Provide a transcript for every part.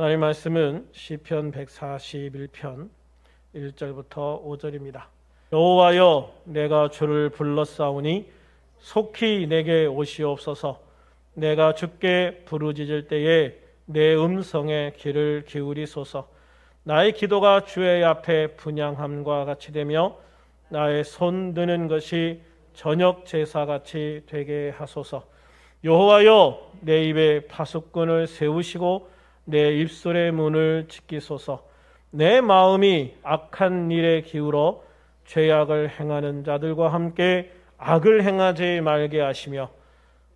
하나님의 말씀은 시편 141편 1절부터 5절입니다. 여호와여, 내가 주를 불렀사오니 속히 내게 오시옵소서. 내가 주께 부르짖을 때에 내 음성에 귀를 기울이소서. 나의 기도가 주의 앞에 분향함과 같이 되며 나의 손 드는 것이 저녁 제사같이 되게 하소서. 여호와여, 내 입에 파수꾼을 세우시고 내 입술의 문을 지키소서. 내 마음이 악한 일에 기울어 죄악을 행하는 자들과 함께 악을 행하지 말게 하시며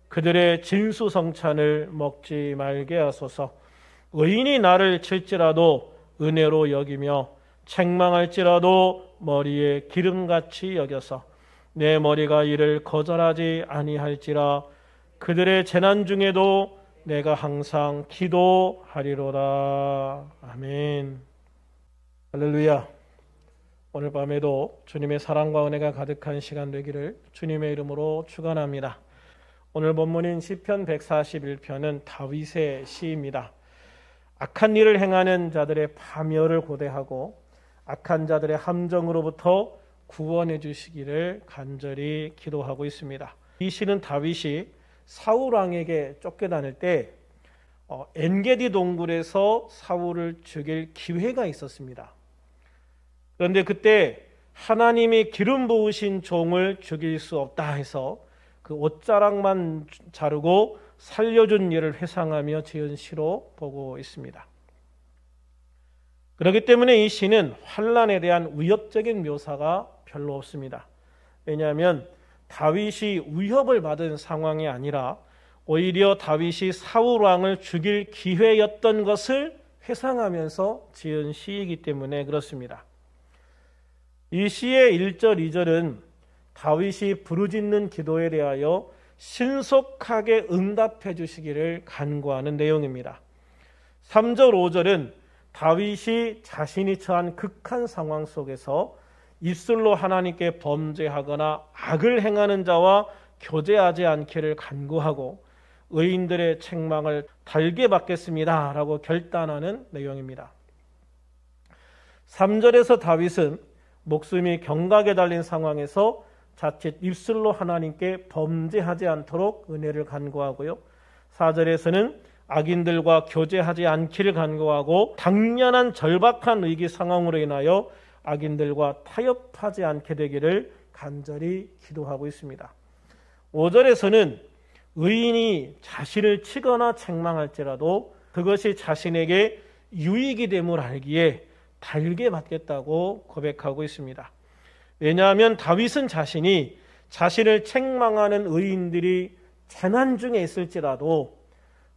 그들의 진수성찬을 먹지 말게 하소서. 의인이 나를 칠지라도 은혜로 여기며 책망할지라도 머리에 기름같이 여겨서 내 머리가 이를 거절하지 아니할지라. 그들의 재난 중에도 내가 항상 기도하리로다. 아멘. 할렐루야. 오늘 밤에도 주님의 사랑과 은혜가 가득한 시간 되기를 주님의 이름으로 축원합니다. 오늘 본문인 시편 141편은 다윗의 시입니다. 악한 일을 행하는 자들의 파멸을 고대하고 악한 자들의 함정으로부터 구원해 주시기를 간절히 기도하고 있습니다. 이 시는 다윗이 사울 왕에게 쫓겨다닐 때 엔게디 동굴에서 사울을 죽일 기회가 있었습니다. 그런데 그때 하나님이 기름 부으신 종을 죽일 수 없다 해서 그 옷자락만 자르고 살려준 일을 회상하며 지은 시로 보고 있습니다. 그렇기 때문에 이 시는 환난에 대한 위협적인 묘사가 별로 없습니다. 왜냐하면 다윗이 위협을 받은 상황이 아니라 오히려 다윗이 사울 왕을 죽일 기회였던 것을 회상하면서 지은 시이기 때문에 그렇습니다. 이 시의 1절, 2절은 다윗이 부르짖는 기도에 대하여 신속하게 응답해 주시기를 간구하는 내용입니다. 3절, 5절은 다윗이 자신이 처한 극한 상황 속에서 입술로 하나님께 범죄하거나 악을 행하는 자와 교제하지 않기를 간구하고 의인들의 책망을 달게 받겠습니다 라고 결단하는 내용입니다. 3절에서 다윗은 목숨이 경각에 달린 상황에서 자칫 입술로 하나님께 범죄하지 않도록 은혜를 간구하고요. 4절에서는 악인들과 교제하지 않기를 간구하고 당면한 절박한 위기 상황으로 인하여 악인들과 타협하지 않게 되기를 간절히 기도하고 있습니다. 5절에서는 의인이 자신을 치거나 책망할지라도 그것이 자신에게 유익이 됨을 알기에 달게 받겠다고 고백하고 있습니다. 왜냐하면 다윗은 자신이 자신을 책망하는 의인들이 재난 중에 있을지라도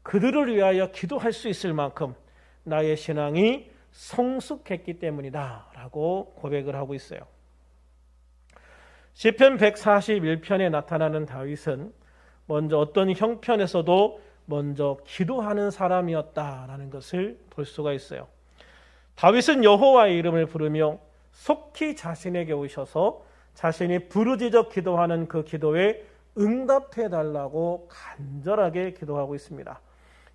그들을 위하여 기도할 수 있을 만큼 나의 신앙이 성숙했기 때문이다 라고 고백을 하고 있어요. 시편 141편에 나타나는 다윗은 먼저 어떤 형편에서도 먼저 기도하는 사람이었다라는 것을 볼 수가 있어요. 다윗은 여호와의 이름을 부르며 속히 자신에게 오셔서 자신이 부르짖어 기도하는 그 기도에 응답해 달라고 간절하게 기도하고 있습니다.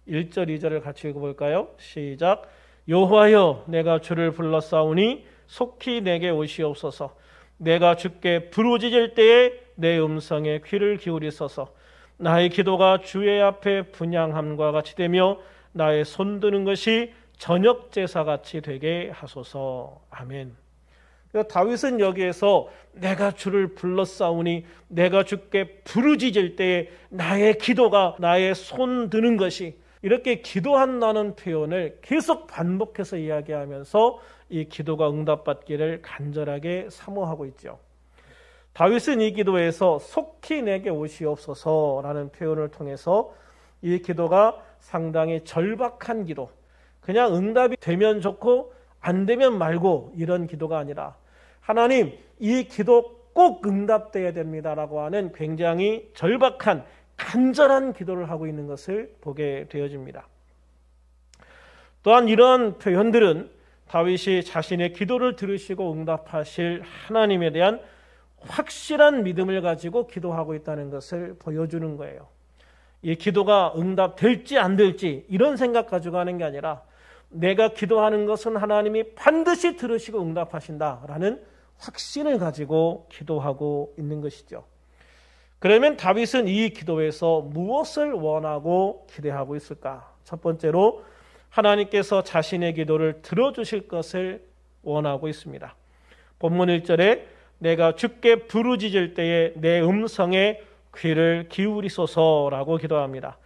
1절, 2절을 같이 읽어볼까요? 시작. 여호와여, 내가 주를 불렀사오니 속히 내게 오시옵소서. 내가 주께 부르짖을 때에 내 음성에 귀를 기울이소서. 나의 기도가 주의 앞에 분향함과 같이 되며 나의 손드는 것이 저녁 제사같이 되게 하소서. 아멘. 다윗은 여기에서 내가 주를 불렀사오니 내가 주께 부르짖을 때에 나의 기도가 나의 손 드는 것이 이렇게 기도한다는 표현을 계속 반복해서 이야기하면서 이 기도가 응답받기를 간절하게 사모하고 있죠. 다윗은 이 기도에서 속히 내게 오시옵소서라는 표현을 통해서 이 기도가 상당히 절박한 기도, 그냥 응답이 되면 좋고 안 되면 말고 이런 기도가 아니라 하나님, 이 기도 꼭 응답돼야 됩니다라고 하는 굉장히 절박한 간절한 기도를 하고 있는 것을 보게 되어집니다. 또한 이러한 표현들은 다윗이 자신의 기도를 들으시고 응답하실 하나님에 대한 확실한 믿음을 가지고 기도하고 있다는 것을 보여주는 거예요. 이 기도가 응답될지 안 될지 이런 생각 가지고 하는 게 아니라 내가 기도하는 것은 하나님이 반드시 들으시고 응답하신다라는 확신을 가지고 기도하고 있는 것이죠. 그러면 다윗은 이 기도에서 무엇을 원하고 기대하고 있을까? 첫 번째로 하나님께서 자신의 기도를 들어주실 것을 원하고 있습니다. 본문 1절에 내가 주께 부르짖을 때에 내 음성에 귀를 기울이소서라고 기도합니다.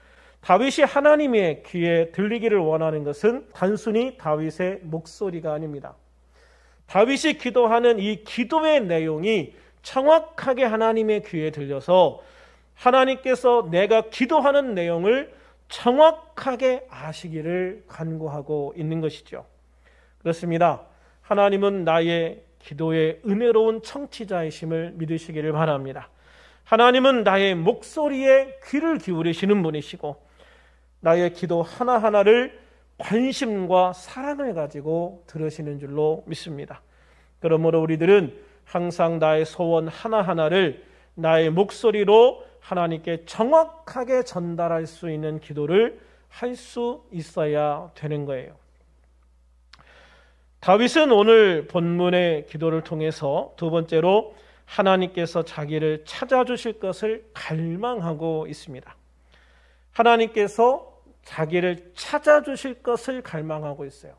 다윗이 하나님의 귀에 들리기를 원하는 것은 단순히 다윗의 목소리가 아닙니다. 다윗이 기도하는 이 기도의 내용이 정확하게 하나님의 귀에 들려서 하나님께서 내가 기도하는 내용을 정확하게 아시기를 간구하고 있는 것이죠. 그렇습니다. 하나님은 나의 기도의 은혜로운 청취자이심을 믿으시기를 바랍니다. 하나님은 나의 목소리에 귀를 기울이시는 분이시고 나의 기도 하나하나를 관심과 사랑을 가지고 들으시는 줄로 믿습니다. 그러므로 우리들은 항상 나의 소원 하나하나를 나의 목소리로 하나님께 정확하게 전달할 수 있는 기도를 할 수 있어야 되는 거예요. 다윗은 오늘 본문의 기도를 통해서 두 번째로 하나님께서 자기를 찾아주실 것을 갈망하고 있습니다. 하나님께서 자기를 찾아주실 것을 갈망하고 있어요.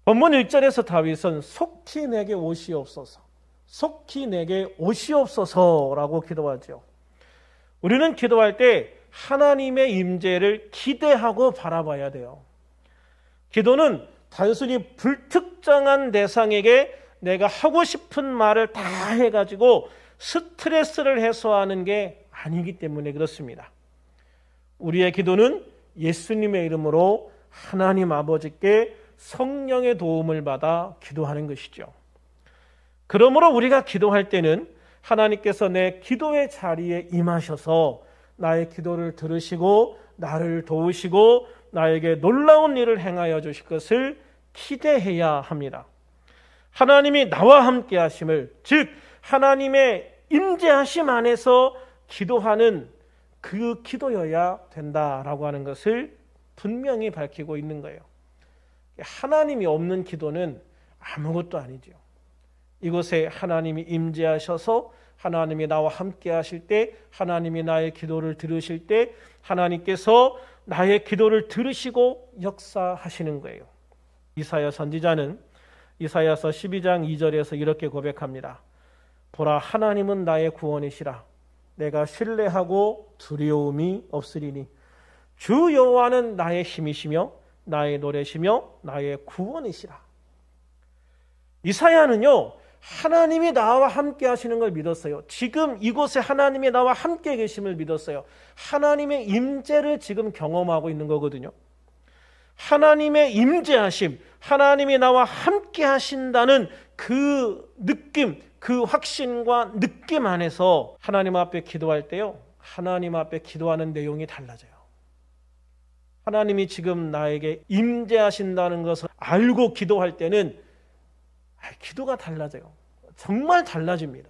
본문 1절에서 다윗은 속히 내게 오시옵소서, 속히 내게 오시옵소서라고 기도하죠. 우리는 기도할 때 하나님의 임재를 기대하고 바라봐야 돼요. 기도는 단순히 불특정한 대상에게 내가 하고 싶은 말을 다 해가지고 스트레스를 해소하는 게 아니기 때문에 그렇습니다. 우리의 기도는 예수님의 이름으로 하나님 아버지께 성령의 도움을 받아 기도하는 것이죠. 그러므로 우리가 기도할 때는 하나님께서 내 기도의 자리에 임하셔서 나의 기도를 들으시고 나를 도우시고 나에게 놀라운 일을 행하여 주실 것을 기대해야 합니다. 하나님이 나와 함께 하심을, 즉 하나님의 임재하심 안에서 기도하는 그 기도여야 된다라고 하는 것을 분명히 밝히고 있는 거예요. 하나님이 없는 기도는 아무것도 아니죠. 이곳에 하나님이 임재하셔서 하나님이 나와 함께 하실 때, 하나님이 나의 기도를 들으실 때 하나님께서 나의 기도를 들으시고 역사하시는 거예요. 이사야 선지자는 이사야서 12장 2절에서 이렇게 고백합니다. 보라, 하나님은 나의 구원이시라. 내가 신뢰하고 두려움이 없으리니 주 여호와는 나의 힘이시며 나의 노래시며 나의 구원이시라. 이사야는요, 하나님이 나와 함께 하시는 걸 믿었어요. 지금 이곳에 하나님이 나와 함께 계심을 믿었어요. 하나님의 임재를 지금 경험하고 있는 거거든요. 하나님의 임재하심, 하나님이 나와 함께 하신다는 그 느낌, 그 확신과 느낌 안에서 하나님 앞에 기도할 때요, 하나님 앞에 기도하는 내용이 달라져요. 하나님이 지금 나에게 임재하신다는 것을 알고 기도할 때는 기도가 달라져요. 정말 달라집니다.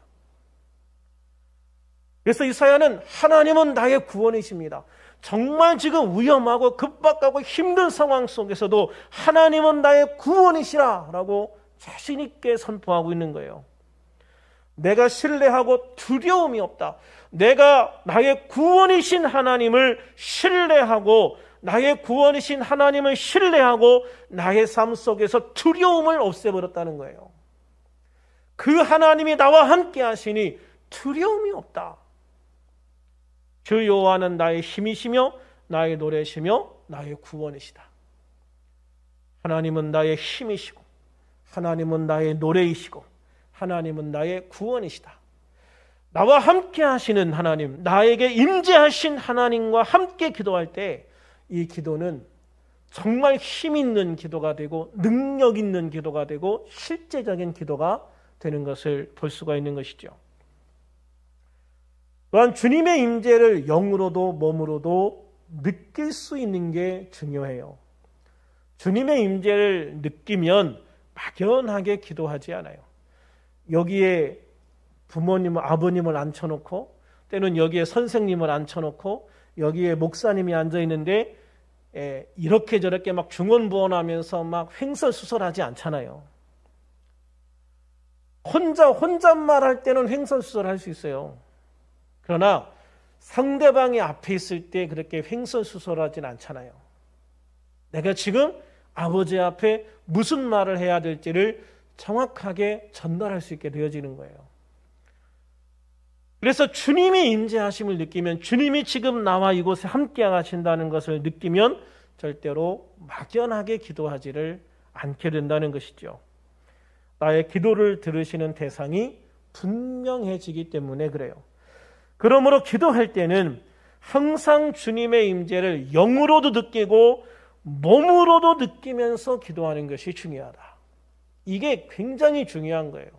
그래서 이사야는 하나님은 나의 구원이십니다. 정말 지금 위험하고 급박하고 힘든 상황 속에서도 하나님은 나의 구원이시라 라고 자신 있게 선포하고 있는 거예요. 내가 신뢰하고 두려움이 없다. 내가 나의 구원이신 하나님을 신뢰하고 나의 구원이신 하나님을 신뢰하고 나의 삶 속에서 두려움을 없애버렸다는 거예요. 그 하나님이 나와 함께 하시니 두려움이 없다. 주 여호와는 나의 힘이시며 나의 노래시며 나의 구원이시다. 하나님은 나의 힘이시고 하나님은 나의 노래이시고 하나님은 나의 구원이시다. 나와 함께 하시는 하나님, 나에게 임재하신 하나님과 함께 기도할 때 이 기도는 정말 힘 있는 기도가 되고 능력 있는 기도가 되고 실제적인 기도가 되는 것을 볼 수가 있는 것이죠. 또한 주님의 임재를 영으로도 몸으로도 느낄 수 있는 게 중요해요. 주님의 임재를 느끼면 막연하게 기도하지 않아요. 여기에 부모님을, 아버님을 앉혀놓고 때는 여기에 선생님을 앉혀놓고 여기에 목사님이 앉아있는데 이렇게 저렇게 막 중언부언하면서 막 횡설수설하지 않잖아요. 혼잣말할 때는 횡설수설할 수 있어요. 그러나 상대방이 앞에 있을 때 그렇게 횡설수설하진 않잖아요. 내가 지금 아버지 앞에 무슨 말을 해야 될지를 정확하게 전달할 수 있게 되어지는 거예요. 그래서 주님이 임재하심을 느끼면, 주님이 지금 나와 이곳에 함께 하신다는 것을 느끼면 절대로 막연하게 기도하지를 않게 된다는 것이죠. 나의 기도를 들으시는 대상이 분명해지기 때문에 그래요. 그러므로 기도할 때는 항상 주님의 임재를 영으로도 느끼고 몸으로도 느끼면서 기도하는 것이 중요하다. 이게 굉장히 중요한 거예요.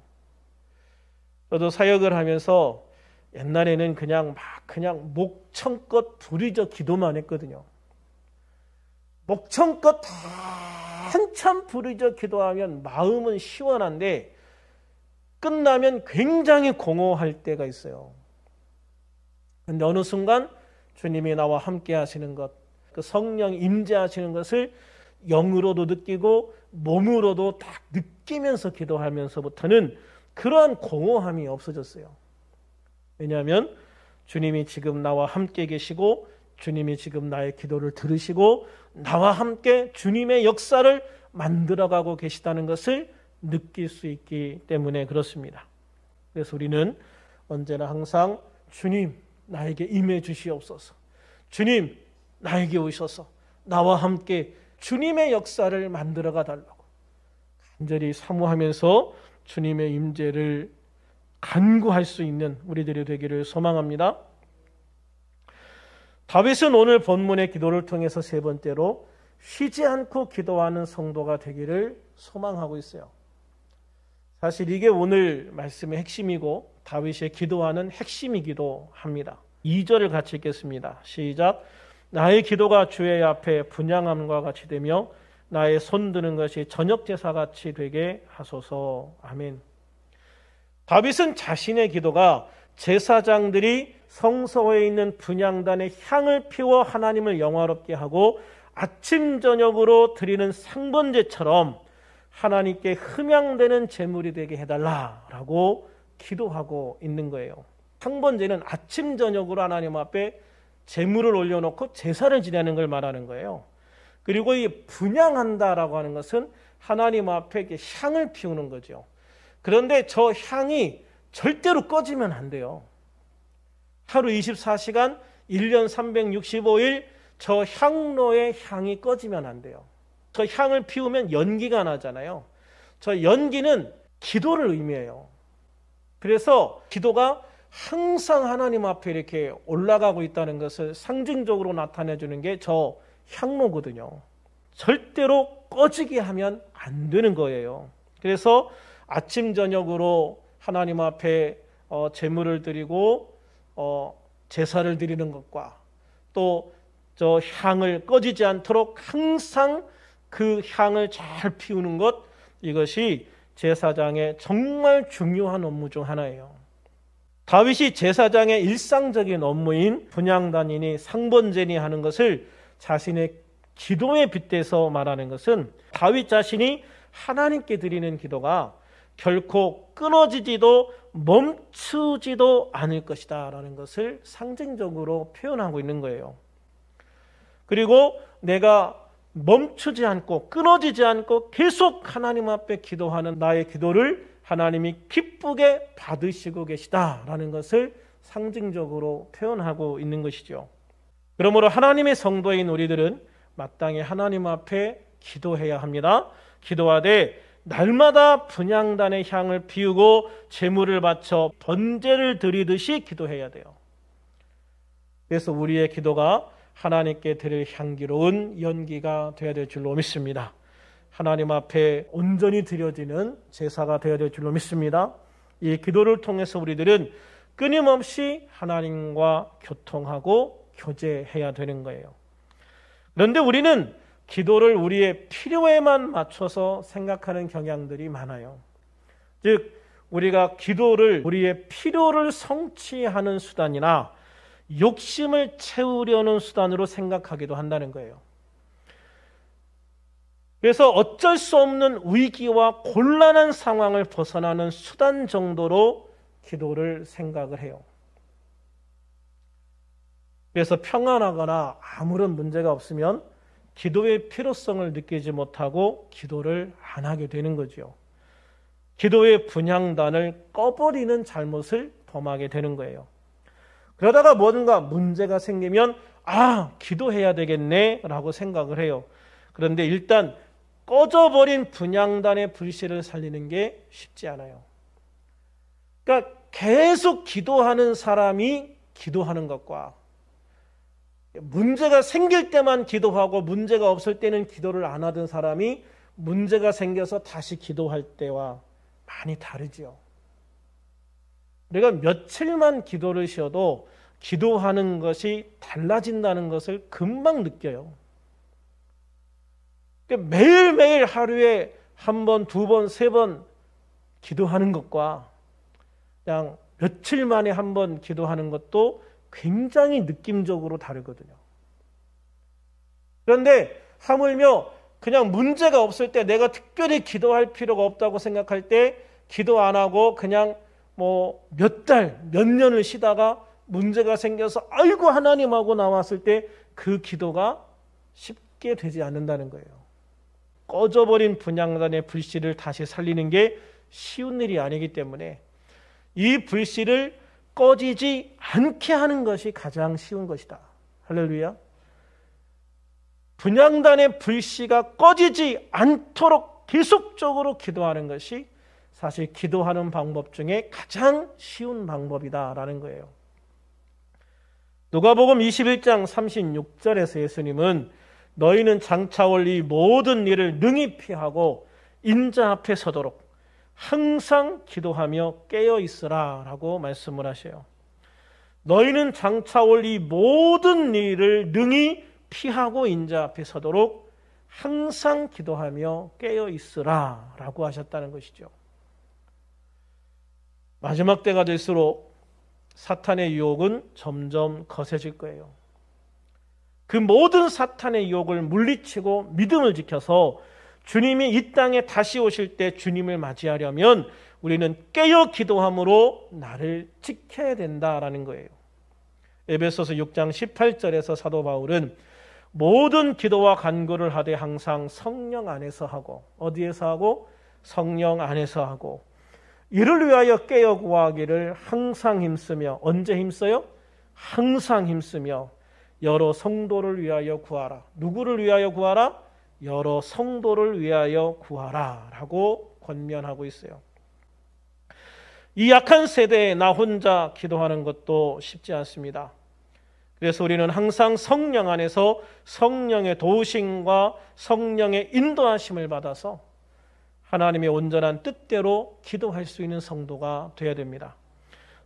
저도 사역을 하면서 옛날에는 그냥 목청껏 부르짖어 기도만 했거든요. 목청껏 다 한참 부르짖어 기도하면 마음은 시원한데 끝나면 굉장히 공허할 때가 있어요. 그런데 어느 순간 주님이 나와 함께 하시는 것, 그 성령 임재하시는 것을 영으로도 느끼고 몸으로도 딱 느끼면서 기도하면서부터는 그러한 공허함이 없어졌어요. 왜냐하면 주님이 지금 나와 함께 계시고 주님이 지금 나의 기도를 들으시고 나와 함께 주님의 역사를 만들어가고 계시다는 것을 느낄 수 있기 때문에 그렇습니다. 그래서 우리는 언제나 항상 주님 나에게 임해 주시옵소서, 주님 나에게 오셔서 나와 함께 주님의 역사를 만들어가 달라고 간절히 사모하면서 주님의 임재를 간구할 수 있는 우리들이 되기를 소망합니다. 다윗은 오늘 본문의 기도를 통해서 세 번째로 쉬지 않고 기도하는 성도가 되기를 소망하고 있어요. 사실 이게 오늘 말씀의 핵심이고 다윗의 기도하는 핵심이기도 합니다. 2절을 같이 읽겠습니다. 시작. 나의 기도가 주의 앞에 분향함과 같이 되며 나의 손드는 것이 저녁 제사같이 되게 하소서. 아멘. 다윗은 자신의 기도가 제사장들이 성소에 있는 분향단에 향을 피워 하나님을 영화롭게 하고 아침 저녁으로 드리는 상번제처럼 하나님께 흠양되는 제물이 되게 해달라라고 기도하고 있는 거예요. 상번제는 아침 저녁으로 하나님 앞에 제물을 올려놓고 제사를 지내는 걸 말하는 거예요. 그리고 이 분향한다라고 하는 것은 하나님 앞에 향을 피우는 거죠. 그런데 저 향이 절대로 꺼지면 안 돼요. 하루 24시간 1년 365일 저 향로의 향이 꺼지면 안 돼요. 저 향을 피우면 연기가 나잖아요. 저 연기는 기도를 의미해요. 그래서 기도가 항상 하나님 앞에 이렇게 올라가고 있다는 것을 상징적으로 나타내 주는 게 저 향로거든요. 절대로 꺼지게 하면 안 되는 거예요. 그래서 아침 저녁으로 하나님 앞에 제물을 드리고 제사를 드리는 것과 또 저 향을 꺼지지 않도록 항상 그 향을 잘 피우는 것, 이것이 제사장의 정말 중요한 업무 중 하나예요. 다윗이 제사장의 일상적인 업무인 분향단이니 상번제니 하는 것을 자신의 기도에 빗대서 말하는 것은 다윗 자신이 하나님께 드리는 기도가 결코 끊어지지도 멈추지도 않을 것이다 라는 것을 상징적으로 표현하고 있는 거예요. 그리고 내가 멈추지 않고 끊어지지 않고 계속 하나님 앞에 기도하는 나의 기도를 하나님이 기쁘게 받으시고 계시다라는 것을 상징적으로 표현하고 있는 것이죠. 그러므로 하나님의 성도인 우리들은 마땅히 하나님 앞에 기도해야 합니다. 기도하되 날마다 분향단의 향을 피우고 제물을 바쳐 번제를 드리듯이 기도해야 돼요. 그래서 우리의 기도가 하나님께 드릴 향기로운 연기가 되어야 될 줄로 믿습니다. 하나님 앞에 온전히 드려지는 제사가 되어야 될 줄로 믿습니다. 이 기도를 통해서 우리들은 끊임없이 하나님과 교통하고 교제해야 되는 거예요. 그런데 우리는 기도를 우리의 필요에만 맞춰서 생각하는 경향들이 많아요. 즉 우리가 기도를 우리의 필요를 성취하는 수단이나 욕심을 채우려는 수단으로 생각하기도 한다는 거예요. 그래서 어쩔 수 없는 위기와 곤란한 상황을 벗어나는 수단 정도로 기도를 생각을 해요. 그래서 평안하거나 아무런 문제가 없으면 기도의 필요성을 느끼지 못하고 기도를 안 하게 되는 거죠. 기도의 분향단을 꺼버리는 잘못을 범하게 되는 거예요. 그러다가 뭔가 문제가 생기면 기도해야 되겠네 라고 생각을 해요. 그런데 일단 꺼져버린 분향단의 불씨를 살리는 게 쉽지 않아요. 그러니까 계속 기도하는 사람이 기도하는 것과 문제가 생길 때만 기도하고 문제가 없을 때는 기도를 안 하던 사람이 문제가 생겨서 다시 기도할 때와 많이 다르죠. 우리가 며칠만 기도를 쉬어도 기도하는 것이 달라진다는 것을 금방 느껴요. 매일매일 하루에 한 번, 두 번, 세 번 기도하는 것과 그냥 며칠 만에 한 번 기도하는 것도 굉장히 느낌적으로 다르거든요. 그런데 하물며 그냥 문제가 없을 때 내가 특별히 기도할 필요가 없다고 생각할 때 기도 안 하고 그냥 몇 달, 몇 년을 쉬다가 문제가 생겨서 아이고 하나님 하고 나왔을 때 그 기도가 쉽게 되지 않는다는 거예요. 꺼져버린 분향단의 불씨를 다시 살리는 게 쉬운 일이 아니기 때문에 이 불씨를 꺼지지 않게 하는 것이 가장 쉬운 것이다. 할렐루야. 분향단의 불씨가 꺼지지 않도록 계속적으로 기도하는 것이 사실 기도하는 방법 중에 가장 쉬운 방법이다라는 거예요. 누가복음 21장 36절에서 예수님은 너희는 장차 올 이 모든 일을 능히 피하고 인자 앞에 서도록 항상 기도하며 깨어 있으라 라고 말씀을 하셔요. 너희는 장차 올 이 모든 일을 능히 피하고 인자 앞에 서도록 항상 기도하며 깨어 있으라 라고 하셨다는 것이죠. 마지막 때가 될수록 사탄의 유혹은 점점 거세질 거예요. 그 모든 사탄의 유혹을 물리치고 믿음을 지켜서 주님이 이 땅에 다시 오실 때 주님을 맞이하려면 우리는 깨어 기도함으로 나를 지켜야 된다라는 거예요. 에베소서 6장 18절에서 사도 바울은 모든 기도와 간구를 하되 항상 성령 안에서 하고 어디에서 하고? 성령 안에서 하고 이를 위하여 깨어 구하기를 항상 힘쓰며 언제 힘써요? 항상 힘쓰며 여러 성도를 위하여 구하라. 누구를 위하여 구하라? 여러 성도를 위하여 구하라 라고 권면하고 있어요. 이 약한 세대에 나 혼자 기도하는 것도 쉽지 않습니다. 그래서 우리는 항상 성령 안에서 성령의 도우심과 성령의 인도하심을 받아서 하나님의 온전한 뜻대로 기도할 수 있는 성도가 되어야 됩니다.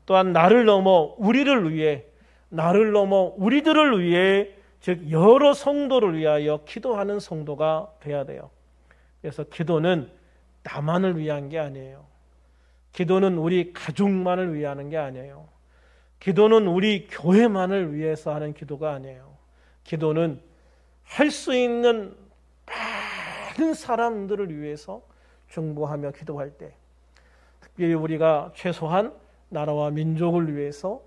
또한 나를 넘어 우리를 위해 나를 넘어 우리들을 위해 즉 여러 성도를 위하여 기도하는 성도가 되어야 돼요. 그래서 기도는 나만을 위한 게 아니에요. 기도는 우리 가족만을 위하는 게 아니에요. 기도는 우리 교회만을 위해서 하는 기도가 아니에요. 기도는 할 수 있는 많은 사람들을 위해서 중보하며 기도할 때 특별히 우리가 최소한 나라와 민족을 위해서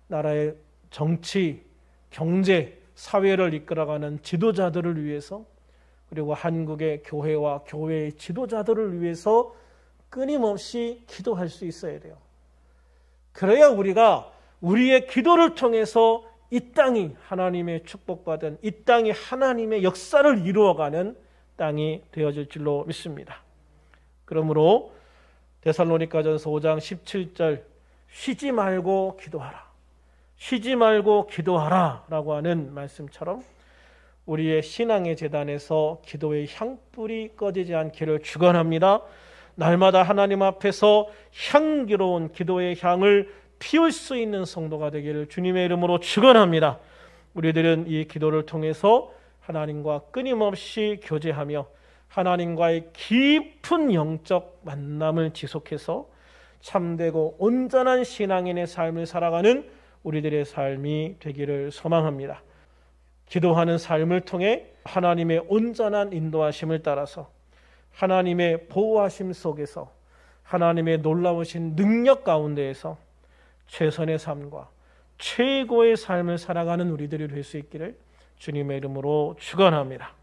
나라의 정치, 경제, 사회를 이끌어가는 지도자들을 위해서 그리고 한국의 교회와 교회의 지도자들을 위해서 끊임없이 기도할 수 있어야 돼요. 그래야 우리가 우리의 기도를 통해서 이 땅이 하나님의 축복받은 이 땅이 하나님의 역사를 이루어가는 땅이 되어질 줄로 믿습니다. 그러므로 데살로니가전서 5장 17절 쉬지 말고 기도하라. 쉬지 말고 기도하라 라고 하는 말씀처럼 우리의 신앙의 재단에서 기도의 향불이 꺼지지 않기를 축원합니다. 날마다 하나님 앞에서 향기로운 기도의 향을 피울 수 있는 성도가 되기를 주님의 이름으로 축원합니다. 우리들은 이 기도를 통해서 하나님과 끊임없이 교제하며 하나님과의 깊은 영적 만남을 지속해서 참되고 온전한 신앙인의 삶을 살아가는 우리들의 삶이 되기를 소망합니다. 기도하는 삶을 통해 하나님의 온전한 인도하심을 따라서 하나님의 보호하심 속에서 하나님의 놀라우신 능력 가운데에서 최선의 삶과 최고의 삶을 살아가는 우리들이 될 수 있기를 주님의 이름으로 축원합니다.